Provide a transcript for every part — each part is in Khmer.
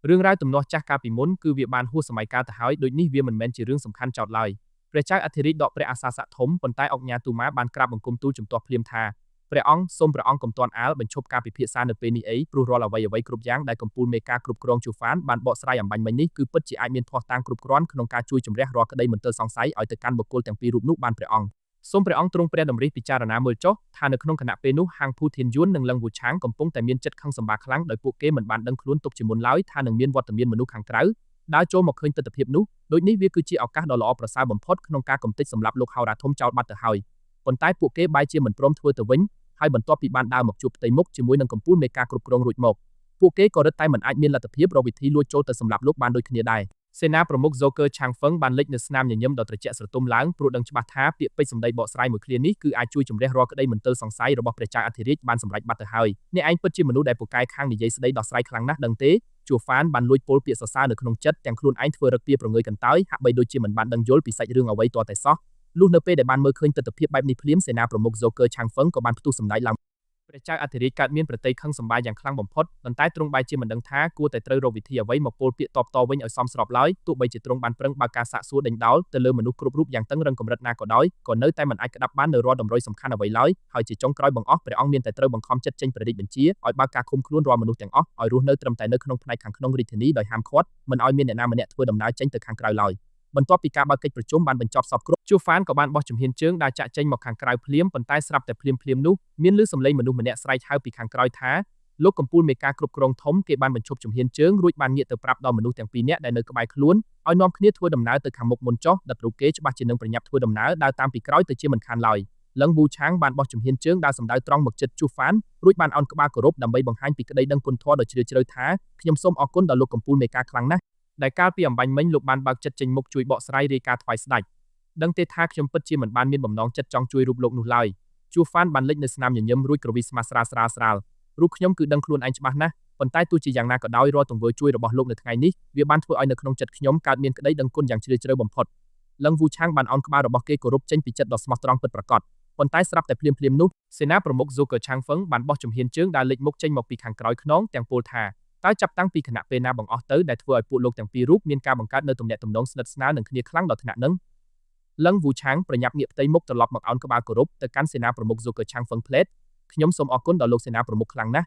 រឿងរ៉ាវទំនាស់ចាស់កាលពីមុនគឺវាបានហួសសម័យកាលទៅហើយដូចនេះវាមិនមែនជារឿងសំខាន់ចោទឡើយព្រះចៅអធិរាជដកព្រះអាសាសៈធំប៉ុន្តែអង្គញាទូម៉ាបានក្រាបបង្គំទូលជំទាស់ភ្លាមថាព្រះអង្គសូមព្រះអង្គកុំទាន់អាលបញ្ឈប់ការពិភាក្សានៅពេលនេះអីព្រោះរាល់អ្វីៗគ្រប់យ៉ាងដែលកំពូលមេការគ្រប់គ្រងជូហ្វានបានបកស្រាយអំបញ្ញមិញនេះគឺពិតជាអាចមានភ័ស្តុតាងគ្រប់គ្រាន់ក្នុងការជួយជំរះរាល់ក្តីមន្ទិលសង្ស័យឲ្យទៅកាន់បុគ្គលទាំងពីររូបនោះបានព្រះអង្គសូមព្រះអង្គទ្រង់ព្រះតម្រិះពិចារណាមើលចុះថានៅក្នុងគណៈពេលនោះហាងភូធានយួននិងលឹងវូឆាងកំពុងតែមានចិត្តខឹងសម្បាខ្លាំងដោយពួកគេមិនបានដឹងខ្លួនទុកជាមុនឡើយថានឹងមានវត្តមានមនុស្សខាងក្រៅដើរចូលមកឃើញទស្សនវិជ្ជានោះដូចនេះវាគឺជាឱកាសដ៏ល្អប្រសើរបំផុតក្នុងការកំទេចសម្លាប់លោកហោរាធំចោលបាត់ទៅហើយប៉ុន្តែពួកគេបែរជាមិនព្រមធ្វើទៅវិញហើយបន្ទាប់ពីបានដើរមកជួបផ្ទៃមុខជាមួយនឹងកំពូលមេការគ្រប់គ្រងរួចមកពួកគេក៏រឹតតែមិនអាចមានលទ្ធភាពរកវិធីលួចចូលទៅសម្លាប់លោកបានដូចគ្នាដែរសេនាប្រមុខ Zoker Chang Feng បានលេចនៅស្នាមញញឹមដ៏ត្រជាក់ស្រទុំឡើងព្រោះដឹងច្បាស់ថាពាក្យពេចន៍សម្ដីបកស្រាយមួយឃ្លានេះគឺអាចជួយជំរះរាល់ក្តីមន្ទិលសង្ស័យរបស់ព្រះចៅអធិរាជបានសម្រេចបាត់ទៅហើយអ្នកឯងពិតជាមនុស្សដែលពូកែខាងនិយាយស្ដីដោះស្រាយខ្លាំងណាស់ដឹងទេជួហ្វានបានលួចពោលពាក្យសរសើរនៅក្នុងចិត្តទាំងខ្លួនឯងធ្វើរឹកពីប្រងើយកន្តើយហាក់បីដូចជាមិនបានដឹងយល់ពីសាច់រឿងអ្វីទាល់តែសោះលុះនៅពេលដែលបានមើលឃើញទស្សនវិជ្ជាបែបនេះភ្លាមសេនាប្រមុខ Zoker Chang Feng ក៏បានផ្ទុះសម្ដែងឡើងព្រះចៅអធិរាជកើតមានប្រតិយខឹងសម្បាយ៉ាងខ្លាំងបំផុតប៉ុន្តែទ្រង់បែរជាមិនដឹងថាគួរតែត្រូវរកវិធីអ្វីមកពោលពាក្យតបតវិញឲ្យសមស្របឡើយទោះបីជាទ្រង់បានប្រឹងបើកការសាកសួរដេញដោលទៅលើមនុស្សគ្រប់រូបយ៉ាងតឹងរឹងកម្រិតណាក៏ដោយក៏នៅតែមិនអាចក្តាប់បាននៅរាល់តម្រុយសំខាន់អ្វីឡើយហើយជាចុងក្រោយបង្អស់ព្រះអង្គមានតែត្រូវបង្ខំចិត្តចេញព្រះរាជបញ្ជាឲ្យបើកការឃុំខ្លួនរាល់មនុស្សទាំងអស់ឲ្យរស់នៅត្រឹមតែនៅក្នុងផ្នែកខាងក្នុងរាជធានីដោយហាមឃាត់មិនឲ្យមានអ្នកណាម្នាក់ធ្វើដំណើរចេញទៅខាងក្រៅឡើយបន្ទាប់ពីការបើកកិច្ចប្រជុំបានបញ្ចប់សពគ្រប់ជួហ្វានក៏បានបោះជំហានជើងដើរចាក់ចេញមកខាងក្រៅភ្លាមប៉ុន្តែស្រាប់តែភ្លាមនោះមានឮសំឡេងមនុស្សម្នាក់ស្រែកហៅពីខាងក្រោយថាលោកកំពូលមេការគ្រប់គ្រងធំគេបានបញ្ឈប់ជំហានជើងរួចបានងាកទៅប្រាប់ដល់មនុស្សទាំងពីរនាក់ដែលនៅក្បែរខ្លួនឲ្យនាំគ្នាធ្វើដំណើរទៅខាងមុខមុនចុះដិតរូបគេច្បាស់ជានឹងប្រញាប់ធ្វើដំណើរដើរតាមពីក្រោយទៅជាមិនខានឡើយលឹងវូឆាងបានបោះជំហានជើងដើរសម្ដៅត្រង់មកជិតជួហ្វានរួចបានឱនក្បាលគោរពដើម្បីបង្ហាញពីក្តីដឹងគុណធម៌ដ៏ជ្រាលជ្រៅថាខ្ញុំសូមអរគុណដល់លោកកំពូលមេការខ្លាំងណាស់ដែលកាលពីអំបញ្ញមិញលោកបានបើកចិត្តចេញមុខជួយបកស្រាយរាយការណ៍ថ្វាយស្ដេចដឹងទេថាខ្ញុំពិតជាមិនបានមានបំណងចិត្តចង់ជួយរូបលោកនោះឡើយជួហ្វានបានលេចនៅស្នាមញញឹមរួចក្រវីស្មាស្រាលរូបខ្ញុំគឺដឹងខ្លួនឯងច្បាស់ណាស់ប៉ុន្តែទោះជាយ៉ាងណាក៏ដោយរាល់ទង្វើជួយរបស់លោកនៅថ្ងៃនេះវាបានធ្វើឲ្យនៅក្នុងចិត្តខ្ញុំកើតមានក្តីដឹងគុណយ៉ាងជ្រាលជ្រៅបំផុតលឹងវូឆាងបានឱនក្បាលរបស់គេគោរពចេញពីចិត្តដ៏ស្មោះត្រង់ពិតប្រាកដប៉ុន្តែស្រាប់តែភ្លាមនោះសេនាប្រមុខ Zoker Chang Feng បានបោះជំហានជើងដើរលេចមុខចេញមកពីខាងក្រោយខ្នងទាំងពោលថាតើចាប់តាំងពីគណៈពេលណាបង្អស់ទៅដែលធ្វើឲ្យពួកលោកទាំងពីររូបមានការបង្កើតនៅទំនាក់ទំនងស្និទ្ធស្នាលនឹងគ្នាខ្លាំងដល់ថ្នាក់ហ្នឹងលឹងវូឆាងប្រញាប់ងាកផ្ទៃមុខត្រឡប់មកឱនក្បាលគោរពទៅកាន់សេនាប្រមុខ Zoker Chang Feng Plate ខ្ញុំសូមអរគុណដល់លោកសេនាប្រមុខខ្លាំងណាស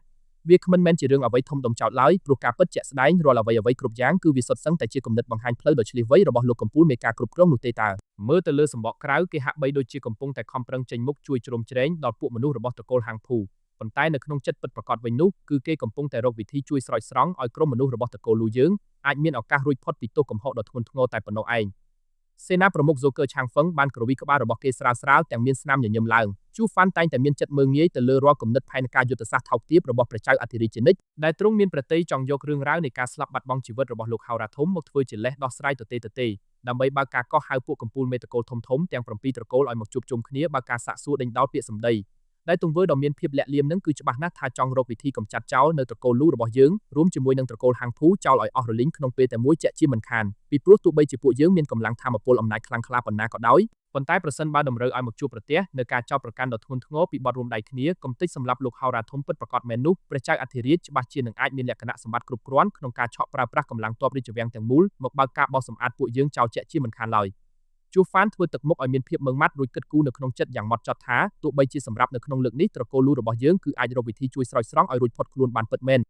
់វាគ្មិនមែនជារឿងអ្វីធំដុំចោទឡើយព្រោះការពិតជាក់ស្ដែងរាល់អ្វីគ្រប់យ៉ាងគឺវាសុទ្ធសឹងតែជាគំនិតបង្ហាញផ្លូវដ៏ឈ្លាសវៃរបស់លោកកំពូលមេការគ្រប់គ្រងនោះទេតើមើលទៅលើសម្បកក្រៅគេហាក់បីដូចជាកំពុងតែខំប្រឹងចេញមុខជួយជ្រោមជ្រែងដល់ពួកមនុស្សរបស់ត្រកូលហាងភូប៉ុន្តែនៅក្នុងចិត្តពិតប្រាកដវិញនោះគឺគេកំពុងតែរកវិធីជួយស្រោចស្រង់ឲ្យក្រុមមនុស្សរបស់ត្រកូលលូយើងអាចមានឱកាសរួចផុតពីទោសកំហុសដ៏ធ្ងន់ធ្ងរតែប៉ុណ្ណោះឯងសេនាប្រមុខ Zoker Chang Feng បានក្រវីក្បាលរបស់គេស្រាលទាំងមានស្នាមញញឹមឡើងជួហ្វានតែងតែមានចិត្តមើងងាយទៅលើរាល់គំនិតផែនការយុទ្ធសាស្ត្រថោកទាបរបស់ព្រះចៅអធិរាជជានិច្ចដែលទ្រង់មានប្រតិយចង់យករឿងរ៉ាវនៃការស្លាប់បាត់បង់ជីវិតរបស់លោកហោរាធំមកធ្វើជាលេសដោះស្រាយទទេដើម្បីបើកការកោះហៅពួកកំពូលមេត្រកូលធំទាំង7ត្រកូលឲ្យមកជួបជុំគ្នាបើកការសាកសួរដេញដោលពាក្យសម្ដីដែលទង្វើដ៏មានភាពលាក់លៀមនឹងគឺច្បាស់ណាស់ថាចង់រកវិធីកម្ចាត់ចោលនៅត្រកូលលូរបស់យើងរួមជាមួយនឹងត្រកូលហាងភូចោលឲ្យអស់រលីងក្នុងពេលតែមួយជាក់ជាមិនខានពីព្រោះទោះបីជាពួកយើងមានកម្លាំងធម៌ពលអំណាចខ្លាំងក្លាប៉ុណ្ណាក៏ដោយប៉ុន្តែប្រសិនបើតម្រូវឲ្យមកជួបប្រទះនៅការចោទប្រកាន់ដ៏ធ្ងន់ធ្ងរពីបទរួមដៃគ្នាកំទេចសម្លាប់លោកហោរាធំពិតប្រាកដមែននោះព្រះចៅអធិរាជច្បាស់ជានឹងអាចមានលក្ខណៈសម្បត្តិគ្រប់គ្រាន់ក្នុងការឆក់ប្រើប្រាស់កម្លាំងទ័ពរាជវាំងទាំងមូលមកបើកការបោសសម្អាតពួកយើងចោលជាក់ជាមិនខានឡើយជួហ្វានធ្វើទឹកមុខឲ្យមានភាពម៉ឺងម៉ាត់រួចគិតគូរនៅក្នុងចិត្តយ៉ាងម៉ត់ចត់ថាទោះបីជាសម្រាប់នៅក្នុងលើកនេះត្រកូលលូរបស់យើងគឺអាចរកវិធីជួយស្រោចស្រង់ឲ្យរួចផុតខ្លួនបានពិតមែន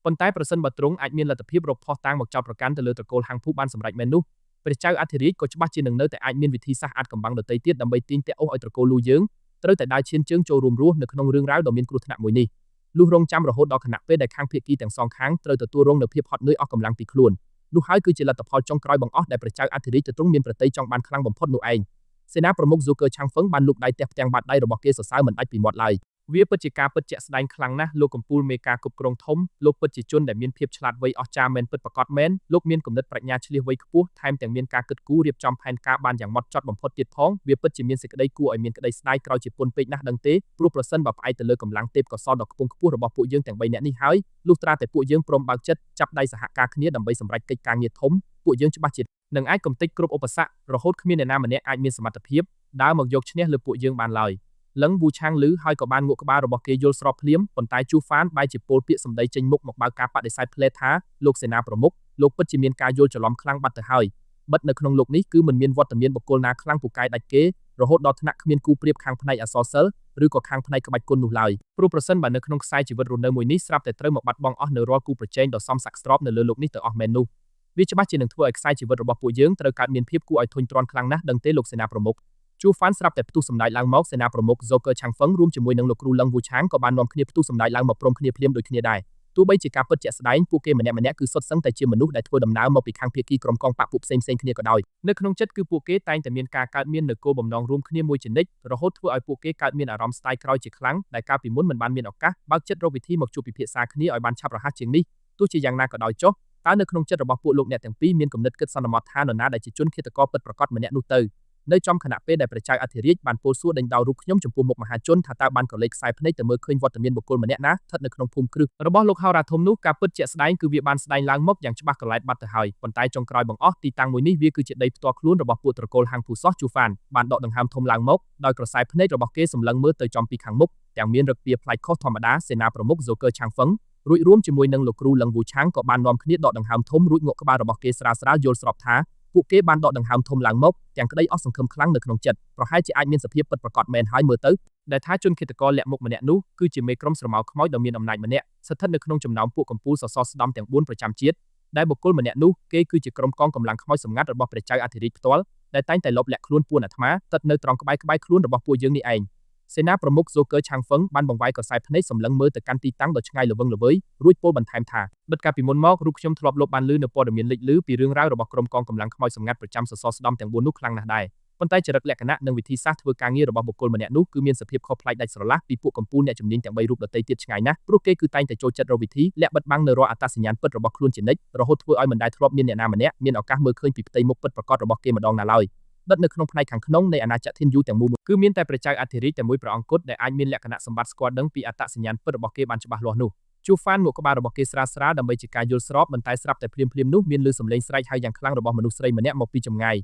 ប៉ុន្តែប្រសិនបើទ្រង់អាចមានលទ្ធភាពរកភស្តុតាងមកចោទប្រកាន់ទៅលើត្រកូលហាងភូបានសម្រេចមែននោះព្រះចៅអធិរាជក៏ច្បាស់ជានឹងនៅតែអាចមានវិធីសាស្ត្រអាចកំបាំងដទៃទៀតដើម្បីទាញទាក់អូសឲ្យត្រកូលលូយើងត្រូវតែដើរឈានជើងចូលរួមរស់នៅក្នុងរឿងរ៉ាវដ៏មានគ្រោះថ្នាក់មួយនេះលុះរងចាំរហូតដល់គណៈពេលដែលខាងភាគីទាំងសងខាងត្រូវទទួលរងនូវភាពហត់នឿយអស់កម្លាំងពីខ្លួននោះហើយគឺជាលទ្ធផលចុងក្រោយបង្អស់ដែលព្រះចៅអធិរាជទ្រង់មានប្រតិយចង់បានខ្លាំងបំផុតនោះឯងសេនាប្រមុខ Zoker Chang Feng បានលូកដៃទះផ្ទាំងបាតដៃរបស់គេសរសើរមិនដាច់ពីមាត់ឡើយវាពិតជាការពិតជាក់ស្ដែងខ្លាំងណាស់លោកកំពូលមេការគ្រប់គ្រងធំលោកពិតជាជនដែលមានភាពឆ្លាតវៃអស្ចារ្យមែនពិតប្រាកដមែនលោកមានគំនិតប្រាជ្ញាឈ្លាសវៃខ្ពស់ថែមទាំងមានការគិតគូររៀបចំផែនការបានយ៉ាងម៉ត់ចត់បំផុតទៀតផងវាពិតជាមានសេចក្តីគួរឲ្យមានក្តីស្ដាយក្រោយជាពន់ពេកណាស់ដឹងទេព្រោះប្រសិនបើផ្អែកទៅលើកម្លាំងទេពកោសល្យដ៏ខ្ពង់ខ្ពស់របស់ពួកយើងទាំង3នាក់នេះហើយលុះត្រាតែពួកយើងព្រមបើកចិត្តចាប់ដៃសហការគ្នាដើម្បីសម្រេចកិច្ចការងារធំពួកយើងច្បាស់ជានឹងអាចកំទេចគ្រប់ឧបសគ្គរហូតគ្មានអ្នកណាម្នាក់អាចមានសមត្ថភាពដើរមកយកឈ្នះលើពួកយើងបានឡើយ លឹងវូឆាងឮហើយក៏បានងក់ក្បាលរបស់គេយល់ស្របភ្លាមប៉ុន្តែជូហ្វានបែរជាពោលពាក្យសម្ដីចេញមុខមកបើកការបដិសេធផ្លែថាលោកសេនាប្រមុខលោកពិតជាមានការយល់ច្រឡំខ្លាំងបាត់ទៅហើយបិទនៅក្នុងលោកនេះគឺមិនមានវត្តមានបុគ្គលណាខ្លាំងពូកែដាច់គេរហូតដល់ថ្នាក់គ្មានគូប្រៀបខាងផ្នែកអក្សរសិល្ប៍ឬក៏ខាងផ្នែកក្បាច់គុណនោះឡើយព្រោះប្រសិនបើនៅក្នុងខ្សែជីវិតរស់នៅមួយនេះស្រាប់តែត្រូវមកបាត់បង់អស់នៅរាល់គូប្រជែងដ៏សមស័ក្តិស្របនៅលើលោកនេះទៅអស់មែននោះវាច្បាស់ជានឹងធ្វើឲ្យខ្សែជីវិតរបស់ពួកយើងត្រូវកើតមានភាពគួរឲ្យធុញទ្រាន់ខ្លាំងណាស់ដឹងទេលោកសេនាប្រមុខជូហ្វានស្រាប់តែផ្ទុះសម្ដេចឡើងមកសេនាប្រមុខ Joker Chang Feng រួមជាមួយនឹងលោកគ្រូលឹងវូឆាងក៏បាននាំគ្នាផ្ទុះសម្ដេចឡើងមកព្រមគ្នាភ្លាមដូចគ្នាដែរទោះបីជាការពិតជាក់ស្ដែងពួកគេម្នាក់ៗគឺសុទ្ធសឹងតែជាមនុស្សដែលធ្វើដំណើរមកពីខាងភាគីក្រុមកងបកពួកផ្សេងៗគ្នាក៏ដោយនៅក្នុងចិត្តគឺពួកគេតែងតែមានការកើតមាននូវគោលបំណងរួមគ្នាមួយជានិច្ចរហូតធ្វើឲ្យពួកគេកើតមានអារម្មណ៍ស្ដាយក្រោយជាខ្លាំងដែលកាលពីមុនមិនបានមានឱកាសបើកចិត្តរកវិធីមកជួបពិភាក្សាគ្នាឲ្យបានឆាប់រហ័សជាងនេះទោះជាយ៉ាងណាក៏ដោយចុះតើនៅក្នុងចិត្តរបស់ពួកលោកអ្នកទាំងពីរមានគំនិតគិតសន្មតថានរណាដែលជាជនឃាតករពិតប្រាកដម្នាក់នោះទៅនៅចំខណៈពេលដែលព្រះចៅអធិរាជបានពោលសួរដេញដោលរូបខ្ញុំចំពោះមុខមហាជនថាតើបានក៏លេខខ្សែភ្នែកទៅមើលឃើញវត្តមានបុគ្គលម្នាក់ណាស្ថិតនៅក្នុងភូមិគ្រឹះរបស់លោកហោរាធំនោះការពិតជាក់ស្ដែងគឺវាបានស្ដែងឡើងមកយ៉ាងច្បាស់កន្លែតបាត់ទៅហើយប៉ុន្តែចុងក្រោយបង្អស់ទីតាំងមួយនេះវាគឺជាដីផ្ទាល់ខ្លួនរបស់ពួកត្រកូលហាងភូសោះជូហ្វានបានដកដង្ហើមធំឡើងមកដោយក្រសែភ្នែករបស់គេសម្លឹងមើលទៅចំពីខាងមុខទាំងមានរឹកពីប្លែកខុសធម្មតាសេនាប្រមុខ Joker Chang Feng រួចរួមជាមួយនឹងលោកគ្រូលឹងវូឆាងក៏បាននាំគ្នាដកដង្ហើមធំរួចងក់ក្បាលរបស់គេស្រាលៗយល់ស្របថាពួកគេបានដកដង្ហើមធំឡើងមកទាំងក្តីអស់សង្ឃឹមខ្លាំងនៅក្នុងចិត្តប្រហែលជាអាចមានសភាពពិតប្រាកដមែនហើយមើលទៅដែលថាជនឃាតករលាក់មុខម្នាក់នោះគឺជាមេក្រុមស្រមោលខ្មោចដ៏មានអំណាចម្នាក់ស្ថិតនៅក្នុងចំណោមពួកកំពូលសសរស្តម្ភទាំង4ប្រចាំជាតិដែលបុគ្គលម្នាក់នោះគេគឺជាក្រុមកងកម្លាំងខ្មោចសម្ងាត់របស់ព្រះចៅអធិរាជផ្ទាល់ដែលតែងតែលបលាក់ខ្លួនពួនអាត្មាស្ថិតនៅត្រង់ក្បែរខ្លួនរបស់ពួកយើងនេះឯងសេនាប្រមុខ Joker Chang Feng បានបង្វែរក្រសែភ្នែកសម្លឹងមើលទៅកាន់ទីតាំងដ៏ឆ្ងាយល្វឹងល្វើយរួចពោលបន្ថែមថាបិទកាលពីមុនមករូបខ្ញុំធ្លាប់លបបានឮនៅព័ត៌មានលេចឮពីរឿងរ៉ាវរបស់ក្រុមកងកម្លាំងខ្មោចសម្ងាត់ប្រចាំសសរស្តម្ភទាំង4នោះខ្លាំងណាស់ដែរប៉ុន្តែចរិតលក្ខណៈនិងវិធីសាស្ត្រធ្វើការងាររបស់បុគ្គលម្នាក់នោះគឺមានសភាពខុសប្លែកដាច់ស្រឡះពីពួកកំពូលអ្នកជំនាញទាំង3រូបដទៃទៀតឆ្ងាយណាស់ព្រោះគេគឺតែងតែចូលចិត្តរកវិធីលាក់បិទបាំងនៅរាល់អត្តសញ្ញាណពិតរបស់ខ្លួនជានិច្ចរហូតធ្វើឲ្យមិនដែលធ្លាប់មានអ្នកណាម្នាក់មានឱកាសមើលឃើញពីផ្ទៃមុខពិតប្រាកដរបស់គេម្ដងណាឡើយដិតនៅក្នុងផ្នែកខាងក្នុងនៃអាណាចក្រធានយូទាំងមូលគឺមានតែព្រះចៅអធិរាជតែមួយព្រះអង្គគត់ដែលអាចមានលក្ខណៈសម្បត្តិស្គាល់ដឹងពីអត្តសញ្ញាណពិតរបស់គេបានច្បាស់លាស់នោះជូហ្វានងក់ក្បាលរបស់គេស្រាលៗដើម្បីជាការយល់ស្របបន្តែស្រាប់តែភ្លាមៗនោះមានឮសំឡេងស្រែកហៅយ៉ាងខ្លាំងរបស់មនុស្សស្រីម្នាក់មកពីចម្ងាយ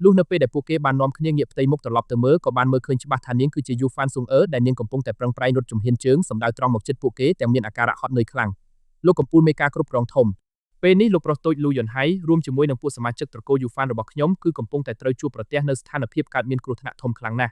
លុះនៅពេលដែលពួកគេបាននាំគ្នាងាកផ្ទៃមុខត្រឡប់ទៅមើលក៏បានមើលឃើញច្បាស់ថានាងគឺជាយូហ្វានស៊ុងអឺដែលនាងកំពុងតែប្រឹងប្រែងរត់ជំហានជើងសម្ដៅត្រង់មកជិតពួកគេទាំងមានអាការៈហត់នឿយខ្លាំងលោកកំពូលមេការគ្រប់គ្រងធំពេលនេះលោកប្រុសតូចលូយុនហៃរួមជាមួយនឹងពួកសមាជិកត្រកូលយូហ្វានរបស់ខ្ញុំគឺកំពុងតែត្រូវជួបប្រទះនៅស្ថានភាពកើតមានគ្រោះថ្នាក់ធំខ្លាំងណាស់